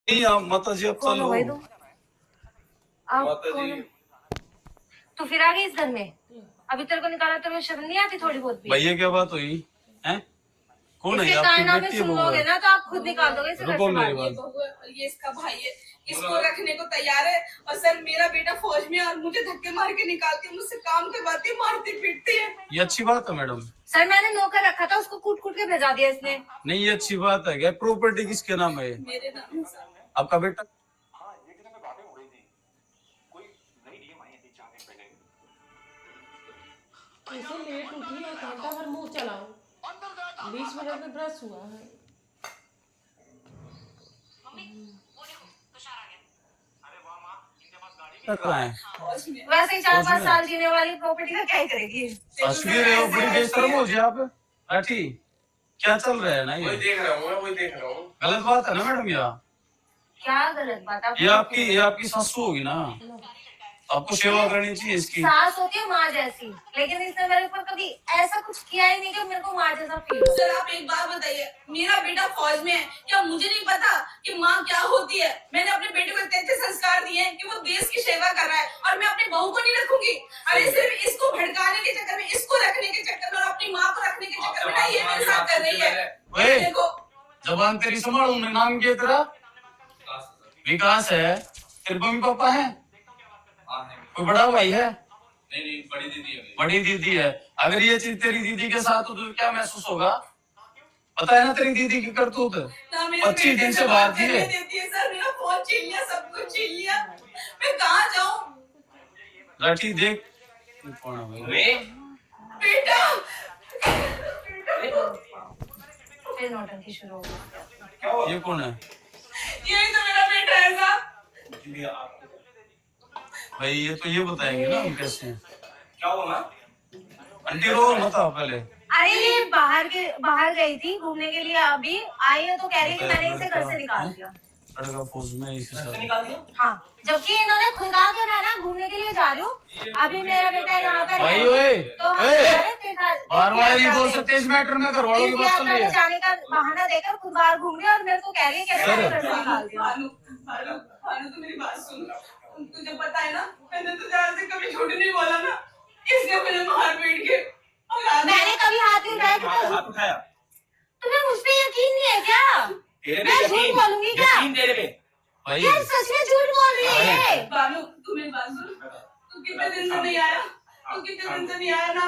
नहीं आप माता जी अब कौन हो चलो। भाई तुम? आप माता कौन जी हो? तू फिर आ गई इस घर में? अभी तेरे को निकाला, तेरे को शर्म नहीं आती थोड़ी बहुत भी? भैया क्या बात हुई है? कौन है इसके आपकी कारनामे बेटी? सुन बहू लोगे है? ना तो आप खुद निकाल दोगे इसे घर रुको से मेरी बाहर। बात। ये इसका भाई है, इसको रखने को तैयार है। और सर मेरा बेटा फौज में है और मुझे धक्के मार के निकालती है, मुझसे काम करवाती है, मारती पीटती है। ये अच्छी बात है मैडम। सर मैंने नौकर रखा था, उसको कूट कूट के भेजा दिया इसने। नहीं ये अच्छी बात है। क्या प्रॉपर्टी किसके नाम है? मेरे नाम है सर। आपका बेटा? कैसे लेट उठी है, घंटा भर मुंह चलाओ, 20 मिनट में ब्रश हुआ है। कहाँ है? फौज में वैसे ही 4-5 साल जीने वाली प्रॉपर्टी का क्या ही करेगी? हंस भी रहे हो, बड़ी बेशर्म हो जी आप। बैठी क्या चल रहा है ना? ये वही देख रहा हूँ, मैं वही देख रहा हूँ। गलत बात है ना मैडम? क्या गलत बात? आप ये आपकी सासू होगी ना? आपको सेवा करनी चाहिए इसकी। सास होती है माँ जैसी, लेकिन इसने मेरे ऊपर कभी ऐसा कुछ किया ही नहीं कि मेरे को माँ जैसा फील हो। सर आप एक बात बताइए, मेरा बेटा फौज में है, क्या मुझे नहीं पता कि माँ क्या होती है? मैंने अपने बेटे को इतने अच्छे संस्कार दिए हैं कि वो देश की सेवा कर रहा है, और मैं अपनी बहू को नहीं रखूंगी। अरे सिर्फ इसको भड़काने के चक्कर में, इसको रखने के चक्कर में और अपनी माँ को रखने के चक्कर में ना ये मेरे साथ कर रही है। ओए, देखो जबान तेरी संभालो। नाम क्या तेरा? विकास है। तेरे मम्मी पापा है? कोई बड़ा भाई है? नहीं, बड़ी दीदी है। बड़ी दीदी है। अगर ये चीज तेरी दीदी के साथ हो तो क्या महसूस होगा? पता है ना तेरी दीदी की करतूत? ना मेरे 25 दिन से बाहर थी। देती है सर, मेरा फोन छीन लिया, सब कुछ छीन लिया। मैं कहाँ जाऊँ? लाठी देख कौन है भाई? बेटा फिर नौटंकी शुरू हो गई। ये कौन है यही तो मेरा बेटा है साहब। भाई? ये तो ये बताएंगे ना हम कैसे हैं। क्या हुआ ना? आंटी रो मत आओ पहले। अरे ये बाहर गई थी घूमने के लिए, अभी आई है तो कह रही है कि मैंने इसे घर से निकाल दिया। लड़का फौज में इसके साथ। निकाल दिया? हाँ, जबकि इन्होंने खुद कहा कि मैं ना घूमने के लिए जा रही हूँ, अभी मेरा बेटा यहाँ पर भाई है। ओए, तो हम ओए, जा रहे थे बार बार नहीं बोल सकते इस मैटर में। घर वालों की बात चल रही है। जाने का बहाना देकर खुद बाहर घूम रही है और मेरे को कह रही है कि मैंने घर से निकाल दिया। भानु तो मेरी बात सुन, तुझे पता है ना, मैंने तुझे आज तक कभी झूठ नहीं बोला ना। इसने मुझे मार पीट के मैंने कभी हाथ नहीं उठाया कि हाथ उठाया? तुम्हें मुझ पे यकीन नहीं है क्या? तेरे पे मैं यकीन? झूठ बोलूंगी क्या? यकीन तेरे पे? भाई यार सच में झूठ बोल रही है। भानु तू मेरी बात सुन, तू कितने दिन से नहीं आया, तू कितने दिन से नहीं आया ना।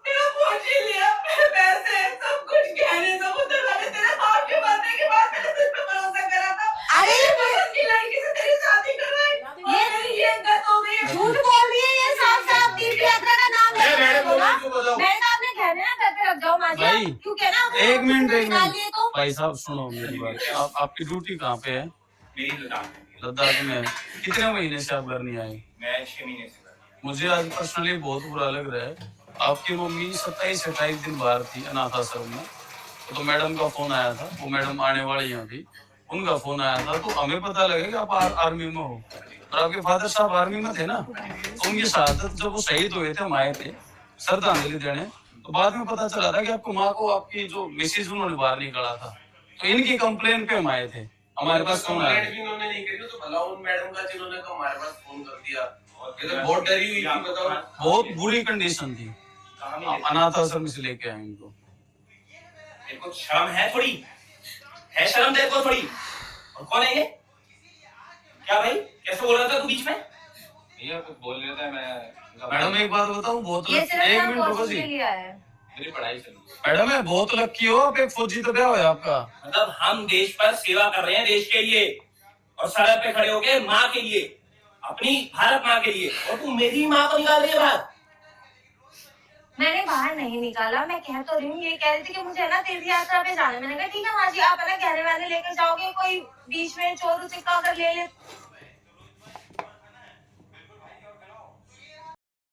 मेरा फोन छीन लिया, मेरे पैसे, सब कुछ गहने सब उधर वाले। तेरे बाप के मरने के बाद मैंने तुझ पे भरोसा करा था। अरे ये पसंद की लड़की से तेरी शादी करवाई, ये मेरी ये गलत हो गई है। झूठ बोल रही है ये, साफ साफ तीर्थ यात्रा का नाम ले मैंने रही बोला। बोला, तू बताओ। मैंने कहा अपने गहने ना घर पे रख जाओ माँ जी, भाई, क्यों कहना एक मिनट निकाल लिए तो। भाई साहब सुनो मेरी बात। आपकी ड्यूटी कहाँ पे है? मेरी लद्दाख। लद्दाख में। कितने महीने से आप घर नहीं आए? मैं 6 महीने से कर रही हूँ। मुझे आज पर्सनली बहुत बुरा लग रहा है। आपकी मम्मी 27-28 दिन बाहर थी अनाथ आश्रम में। तो मैडम का फोन आया था, वो मैडम आने वाली यहाँ थी, उनका फोन आया था। तो हमें पता लगा कि आप आर्मी में हो, और आपके फादर साहब आर्मी में थे ना। तो उनकी शहादत जब वो शहीद हुए थे, हम आए थे श्रद्धांजलि देने। तो बाद में पता चला था कि आपको माँ को आपकी जो मिसेज उन्होंने बाहर निकाला था। तो इनकी कंप्लेन पे हम आए थे। हमारे पास फोन आया। कंप्लेंट भी उन्होंने नहीं करी, तो भला उन मैडम का जिन्होंने तो हमारे पास फोन कर दिया। ये तो बहुत डरी हुई थी, बताओ। बहुत बुरी कंडीशन थी। अनाथ आश्रम से लेके आए इनको। तेरे को शर्म है थोड़ी? है शर्म तेरे को थोड़ी? और कौन है ये? क्या भाई, कैसे बोल रहा था तू बीच में? भैया कुछ बोल रहा था मैं। मैडम एक बात बताऊं, बहुत ये सिर्फ एक यहाँ मिनट रुको कोचिंग जी। के लिए आया है। मेरी पढ़ाई चल रही मैडम है बहुत लक्की हो आप, एक फौजी तो ब्याह है आपका। मतलब हम देश पर सेवा कर रहे हैं, देश के लिए, और सड़क पे खड़े होके माँ के लिए, अपनी भारत माँ के लिए, और तू मेरी माँ को निकाल रही है बाहर। मैंने बाहर नहीं निकाला, मैं कह तो रही हूँ, ये कह रही थी कि मुझे ना तीर्थ यात्रा पे जाना है। मैंने कहा ठीक है माँ जी, आप है ना गहने वहने लेकर जाओगे, कोई बीच में चोर उचक्का अगर ले